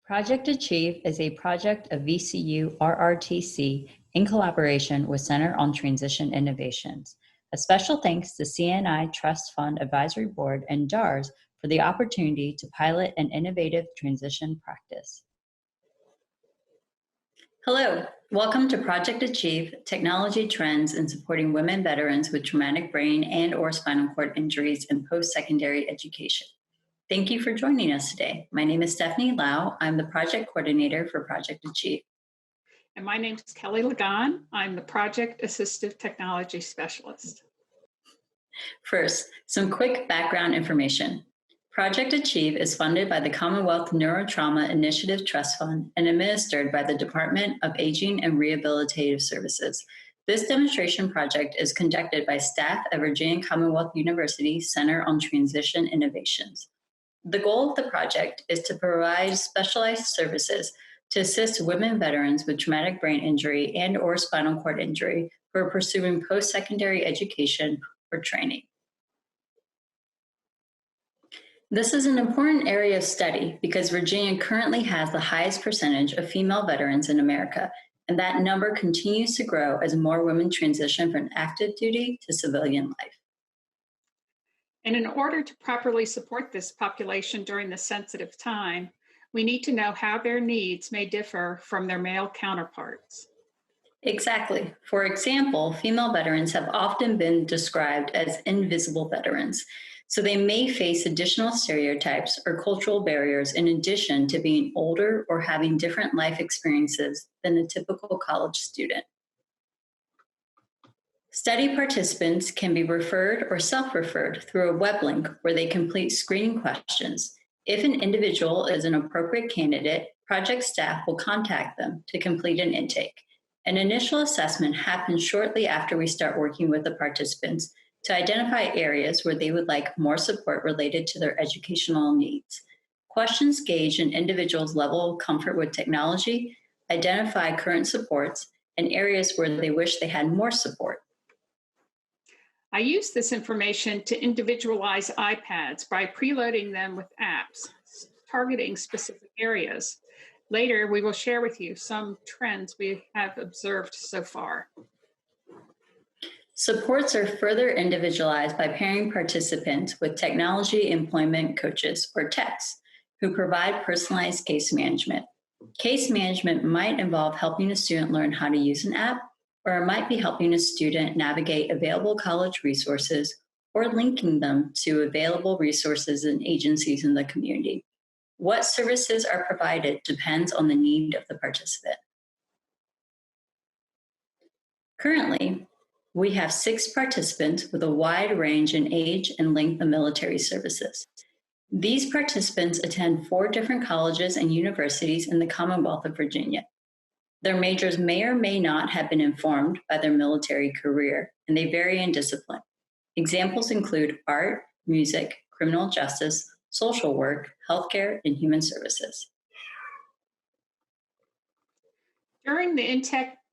Project Achieve is a project of VCU RRTC in collaboration with Center on Transition Innovations. A special thanks to CNI Trust Fund Advisory Board and JARS for the opportunity to pilot an innovative transition practice. Hello, welcome to Project Achieve, Technology Trends in Supporting Women Veterans with Traumatic Brain and/or Spinal Cord Injuries in Post-Secondary Education. Thank you for joining us today. My name is Stephanie Lau. I'm the project coordinator for Project Achieve. And my name is Kelly Ligon. I'm the Project Assistive Technology Specialist. First, some quick background information. Project Achieve is funded by the Commonwealth Neurotrauma Initiative Trust Fund and administered by the Department of Aging and Rehabilitative Services. This demonstration project is conducted by staff at Virginia Commonwealth University Center on Transition Innovations. The goal of the project is to provide specialized services to assist women veterans with traumatic brain injury and/or spinal cord injury who are pursuing post-secondary education or training. This is an important area of study because Virginia currently has the highest percentage of female veterans in America, and that number continues to grow as more women transition from active duty to civilian life. And in order to properly support this population during this sensitive time, we need to know how their needs may differ from their male counterparts. Exactly. For example, female veterans have often been described as invisible veterans, so they may face additional stereotypes or cultural barriers in addition to being older or having different life experiences than a typical college student. Study participants can be referred or self-referred through a web link where they complete screening questions. If an individual is an appropriate candidate, project staff will contact them to complete an intake. An initial assessment happens shortly after we start working with the participants to identify areas where they would like more support related to their educational needs. Questions gauge an individual's level of comfort with technology, identify current supports, and areas where they wish they had more support. I use this information to individualize iPads by preloading them with apps, targeting specific areas. Later, we will share with you some trends we have observed so far. Supports are further individualized by pairing participants with technology employment coaches, or techs, who provide personalized case management. Case management might involve helping a student learn how to use an app, or it might be helping a student navigate available college resources or linking them to available resources and agencies in the community. What services are provided depends on the need of the participant. Currently, we have 6 participants with a wide range in age and length of military services. These participants attend 4 different colleges and universities in the Commonwealth of Virginia. Their majors may or may not have been informed by their military career, and they vary in discipline. Examples include art, music, criminal justice, social work, healthcare, and human services. During the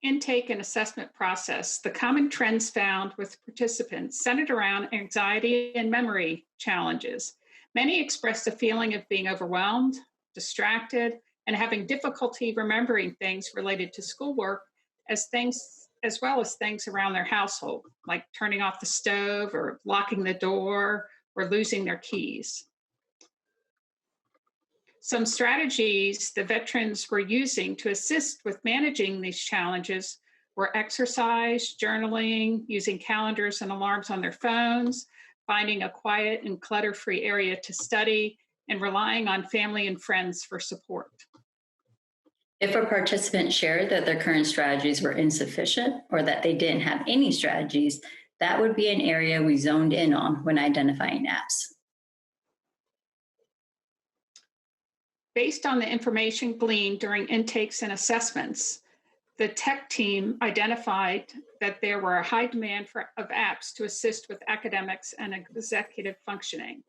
intake and assessment process, the common trends found with participants centered around anxiety and memory challenges. Many expressed a feeling of being overwhelmed, distracted, and having difficulty remembering things related to schoolwork as well as things around their household, like turning off the stove or locking the door or losing their keys. Some strategies the veterans were using to assist with managing these challenges were exercise, journaling, using calendars and alarms on their phones, finding a quiet and clutter-free area to study, and relying on family and friends for support. If a participant shared that their current strategies were insufficient or that they didn't have any strategies, that would be an area we zoned in on when identifying apps. Based on the information gleaned during intakes and assessments, the tech team identified that there were a high demand of apps to assist with academics and executive functioning.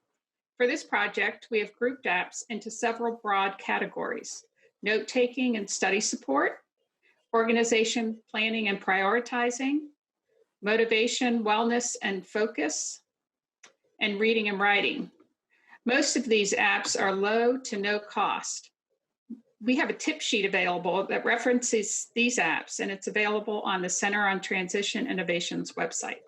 For this project, we have grouped apps into several broad categories: note-taking and study support, organization, planning and prioritizing, motivation, wellness and focus, and reading and writing. Most of these apps are low to no cost. we have a tip sheet available that references these apps, and it's available on the Center on Transition Innovation's website.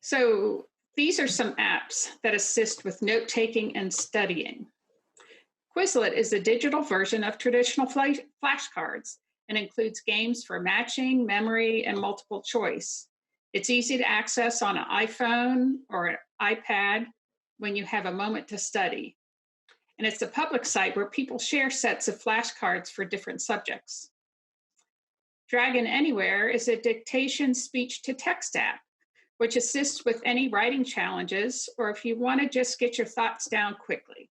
So these are some apps that assist with note-taking and studying. Quizlet is a digital version of traditional flashcards and includes games for matching, memory, and multiple choice. It's easy to access on an iPhone or an iPad when you have a moment to study. And it's a public site where people share sets of flashcards for different subjects. Dragon Anywhere is a dictation speech-to-text app, which assists with any writing challenges or if you want to just get your thoughts down quickly.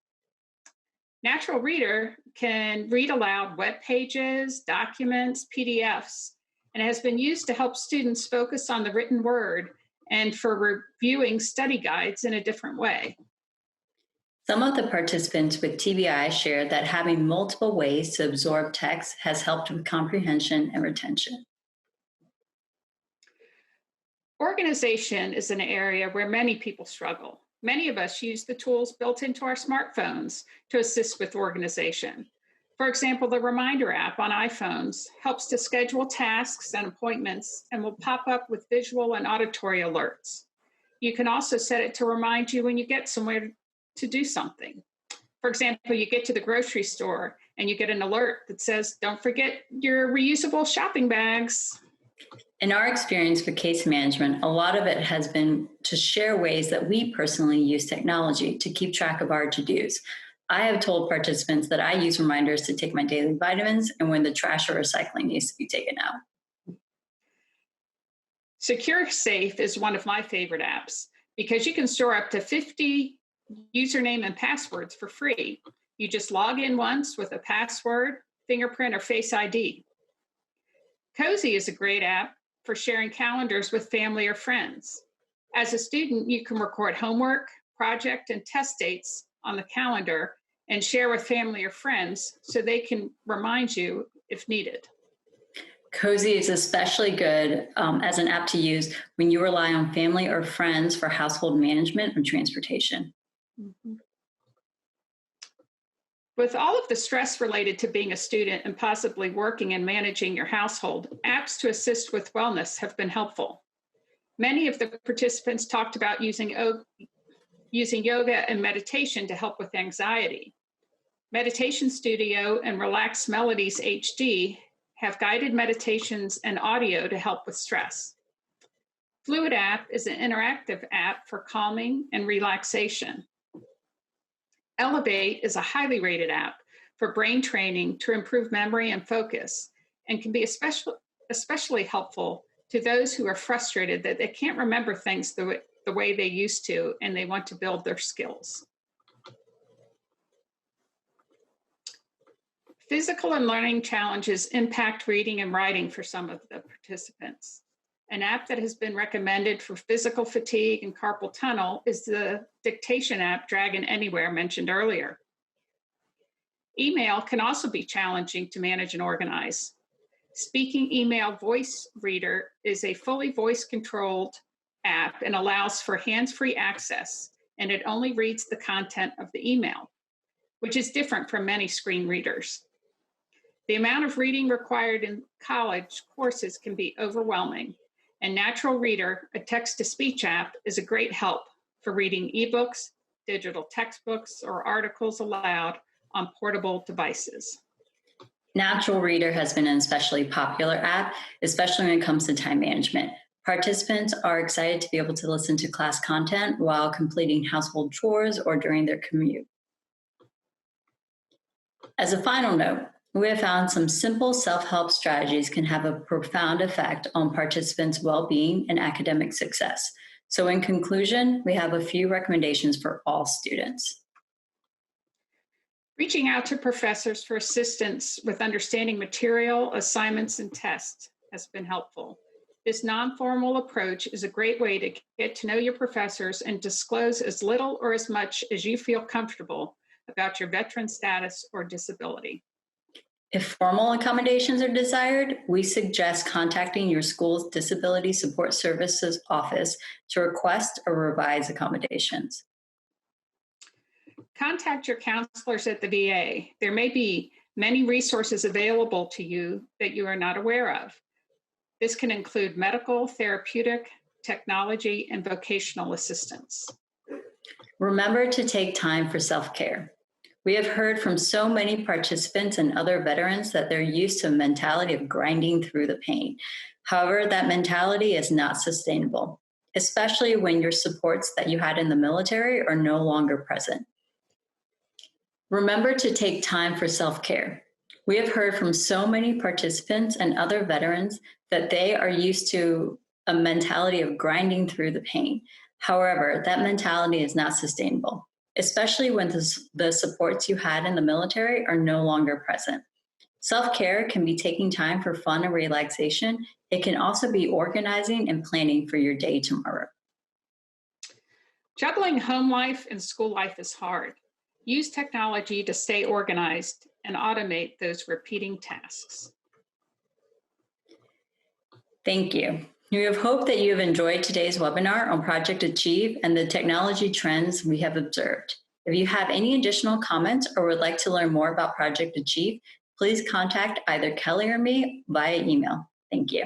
Natural Reader can read aloud web pages, documents, PDFs, and has been used to help students focus on the written word and for reviewing study guides in a different way. Some of the participants with TBI shared that having multiple ways to absorb text has helped with comprehension and retention. Organization is an area where many people struggle. Many of us use the tools built into our smartphones to assist with organization. For example, the Reminder app on iPhones helps to schedule tasks and appointments and will pop up with visual and auditory alerts. You can also set it to remind you when you get somewhere to do something. For example, you get to the grocery store and you get an alert that says, don't forget your reusable shopping bags. In our experience with case management, a lot of it has been to share ways that we personally use technology to keep track of our to-dos. I have told participants that I use reminders to take my daily vitamins and when the trash or recycling needs to be taken out. SecureSafe is one of my favorite apps because you can store up to 50 username and passwords for free. You just log in once with a password, fingerprint, or Face ID. Cozy is a great app for sharing calendars with family or friends. As a student, you can record homework, project, and test dates on the calendar and share with family or friends so they can remind you if needed. Cozy is especially good as an app to use when you rely on family or friends for household management or transportation. Mm-hmm. With all of the stress related to being a student and possibly working and managing your household, apps to assist with wellness have been helpful. Many of the participants talked about using yoga and meditation to help with anxiety. Meditation Studio and Relax Melodies HD have guided meditations and audio to help with stress. Fluid app is an interactive app for calming and relaxation. Elevate is a highly rated app for brain training to improve memory and focus and can be especially helpful to those who are frustrated that they can't remember things the way they used to and they want to build their skills. Physical and learning challenges impact reading and writing for some of the participants. An app that has been recommended for physical fatigue and carpal tunnel is the dictation app Dragon Anywhere mentioned earlier. Email can also be challenging to manage and organize. Speaking Email Voice Reader is a fully voice-controlled app and allows for hands-free access, and it only reads the content of the email, which is different from many screen readers. The amount of reading required in college courses can be overwhelming, and Natural Reader, a text-to-speech app, is a great help for reading ebooks, digital textbooks, or articles aloud on portable devices. Natural Reader has been an especially popular app, especially when it comes to time management. Participants are excited to be able to listen to class content while completing household chores or during their commute. As a final note, we have found some simple self-help strategies can have a profound effect on participants' well-being and academic success. So in conclusion, we have a few recommendations for all students. Reaching out to professors for assistance with understanding material, assignments, and tests has been helpful. This non-formal approach is a great way to get to know your professors and disclose as little or as much as you feel comfortable about your veteran status or disability. If formal accommodations are desired, we suggest contacting your school's Disability Support Services office to request or revise accommodations. Contact your counselors at the VA. There may be many resources available to you that you are not aware of. This can include medical, therapeutic, technology, and vocational assistance. Remember to take time for self-care. We have heard from so many participants and other veterans that they're used to a mentality of grinding through the pain. However, that mentality is not sustainable, especially when your supports that you had in the military are no longer present. Remember to take time for self-care. We have heard from so many participants and other veterans that they are used to a mentality of grinding through the pain. However, that mentality is not sustainable, especially when the supports you had in the military are no longer present. Self-care can be taking time for fun and relaxation. It can also be organizing and planning for your day tomorrow. Juggling home life and school life is hard. Use technology to stay organized and automate those repeating tasks. Thank you. We have hoped that you have enjoyed today's webinar on Project Achieve and the technology trends we have observed. If you have any additional comments or would like to learn more about Project Achieve, please contact either Kelly or me via email. Thank you.